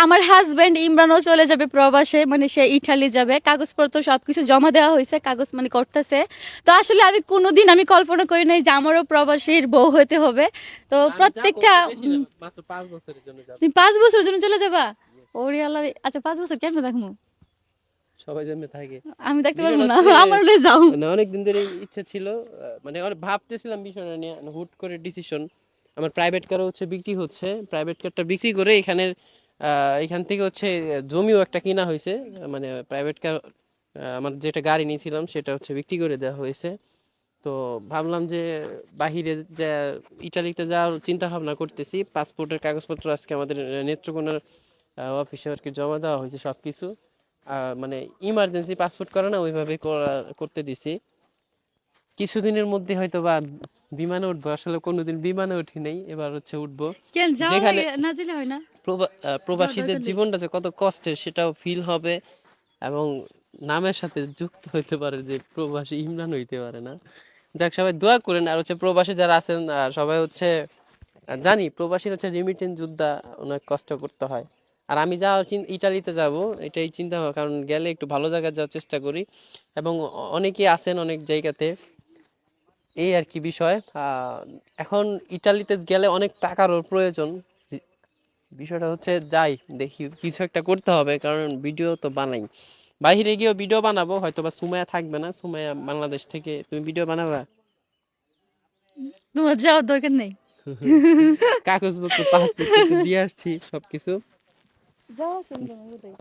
আমার হাজবেন্ড ইমরানও চলে যাবে প্রবাসে, মানে সে ইটালি যাবে, কাগজপত্র সবকিছু জমা দেওয়া হয়েছে, কাগজ মানে করতেছে। তো আসলে আমি কোনোদিন আমি কল্পনা করি নাই যে আমারও প্রবাসীর বউ হতে হবে। তো আমি যাবো, প্রত্যেকটা বেশি না, মাত্র 5 বছরের জন্য যাবো। তুমি 5 বছরের জন্য চলে যাবা? ওরে আল্লাহ রে। আচ্ছা 5 বছর কেমন দেখবো? সবাই জন্য থাকে। আমি দেখতে পারবো বিষয়টা না। হচ্ছে আমার লয়ে যাও। মানে অনেকদিন ধরে ইচ্ছা ছিল, মানে অনেক ভাবতেছিলাম বিষয়টা নিয়ে, মানে হুট করে ডিসিশন। আমার প্রাইভেট কারও হচ্ছে বিক্রি হচ্ছে, প্রাইভেট কারটা বিক্রি করে এখানের এখান থেকে হচ্ছে জমিও একটা কিনা হয়েছে। মানে প্রাইভেট কার আমার যেটা গাড়ি নিয়েছিলাম সেটা হচ্ছে বিক্রি করে দেওয়া হয়েছে। তো ভাবলাম যে বাহিরে যা ইটালিতে যাওয়ার চিন্তা ভাবনা করতেছি। পাসপোর্টের কাগজপত্র আজকে আমাদের নেত্রকোনার অফিসে আর কি জমা দেওয়া হয়েছে সবকিছু। মানে ইমার্জেন্সি পাসপোর্ট করে না, ওইভাবে করতে দিছি। কিছুদিনের মধ্যে হয়তো বা বিমানে উঠবো। আসলে কোনোদিন বিমানে উঠি নাই, এবার হচ্ছে উঠবো। কেন যাওয়া যেখানে লাগে না, যেলে হয় না? যাওয়ার প্রবাসীদের দরকার নেই। জীবনটা যে কত কষ্টের সেটাও ফিল হবে, এবং নামের সাথে যুক্ত হইতে পারে যে প্রবাসী ইমরান হইতে পারে না। যাক, সবাই দোয়া করেন। আর হচ্ছে প্রবাসী যারা আছেন সবাই হচ্ছে জানি প্রবাসীর হচ্ছে রিমিটেন্স যোদ্ধা, অনেক কষ্ট করতে হয়। আর আমি যা ইটালিতে যাব এটাই চিন্তা ভাবনা, কারণ গেলে একটু ভালো জায়গায় যাওয়ার চেষ্টা করি। এবং অনেকেই আছেন অনেক জায়গাতে, এই আর কি বিষয়। এখন ইটালিতে গেলে অনেক টাকারও প্রয়োজন। বিষয়টা হচ্ছে যাই, দেখি কিছু একটা করতে হবে, কারণ ভিডিও তো বানাই। বাইরে গিয়েও ভিডিও বানাবো, হয়তো বা সুমাইয়া থাকবে না, সুমাইয়া বাংলাদেশ থেকে। তুমি ভিডিও বানাবা? তোমার যাওয়ার দরকার নেই। কাগজপত্র পাসপোর্ট তো দিয়ে আসছি সবকিছু। যাওয়া কেন ওটাই।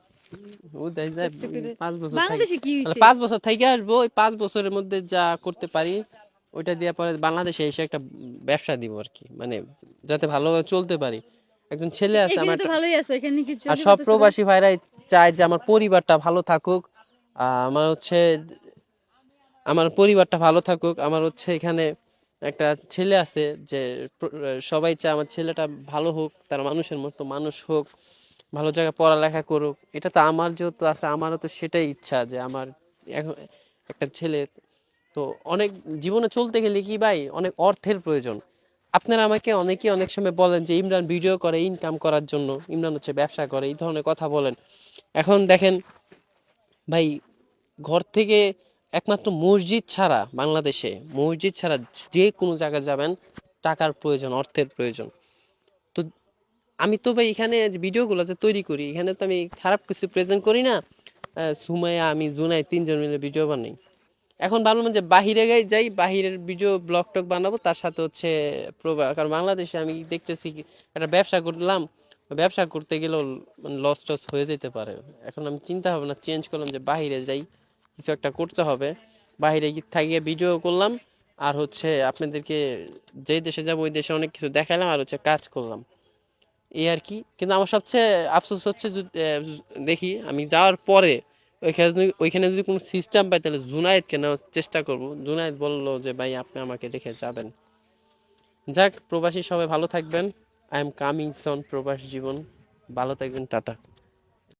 ও দেয় যায়। কষ্ট করে 5 বছর থাকি, বাংলাদেশে কি তাহলে হয়েছে? 5 বছর থেকে আসবো। ওই 5 বছরের মধ্যে যা করতে পারি ওইটা দিয়ে পরে বাংলাদেশে এসে একটা ব্যবসা দিব আর কি, মানে যাতে ভালোভাবে চলতে পারি। একজন ছেলে আছে এখানে আমার তো ভালোই আছো, এখানে কি আর চলতে সব পারতেছো না? প্রবাসী ভাইরাই চায় যে আমার পরিবারটা ভালো থাকুক। আমার হচ্ছে আমার পরিবারটা ভালো থাকুক। আমার হচ্ছে এখানে একটা ছেলে আছে যে সবাই চায় আমার ছেলেটা ভালো হোক, তার মানুষের মতো মানুষ হোক, ভালো জায়গায় পড়ালেখা করুক। এটা তো আমার যেহেতু আছে, আমারও তো সেটাই ইচ্ছা যে আমার এখন একটা ছেলে। তো অনেক জীবনে চলতে গেলে কি ভাই অনেক অর্থের প্রয়োজন। আপনারা আমাকে অনেকেই অনেক সময় বলেন যে ইমরান ভিডিও করে ইনকাম করার জন্য, ইমরান হচ্ছে ব্যবসা করে, এই ধরনের কথা বলেন। এখন দেখেন ভাই, ঘর থেকে একমাত্র মসজিদ ছাড়া বাংলাদেশে, মসজিদ ছাড়া যে কোনো জায়গায় যাবেন টাকার প্রয়োজন, অর্থের প্রয়োজন। তো আমি তো ভাই এখানে যে ভিডিওগুলো যে তৈরি করি, এখানে তো আমি খারাপ কিছু প্রেজেন্ট করি না। সুমাইয়া, আমি, জুনাই তিনজন মিলে ভিডিও বানাই। এখন ভাবলাম যে বাহিরে যাই, বাহিরের ভিডিও ব্লগ টক বানাবো, তার সাথে হচ্ছে কারণ বাংলাদেশে আমি দেখতেছি কি একটা ব্যবসা করলাম, ব্যবসা করতে গেলেও মানে লস টস হয়ে যেতে পারে। এখন আমি চিন্তা ভাবনা চেঞ্জ করলাম যে বাহিরে যাই, কিছু একটা করতে হবে। বাহিরে থাকিয়ে ভিডিও করলাম, আর হচ্ছে আপনাদেরকে যেই দেশে যাবো ওই দেশে অনেক কিছু দেখালাম, আর হচ্ছে কাজ করলাম, এই আর কি। কিন্তু আমার সবচেয়ে আফসোস হচ্ছে দেখি আমি যাওয়ার পরে ওইখানে যদি কোনো সিস্টেম পাই তাহলে জুনায়েদকে নেওয়ার চেষ্টা করব। জুনায়েদ বললো যে ভাই আপনি আমাকে রেখে যাবেন। যাক, প্রবাসী সবাই ভালো থাকবেন। আই এম কামিং সন, প্রবাসী জীবন। ভালো থাকবেন, টাটা।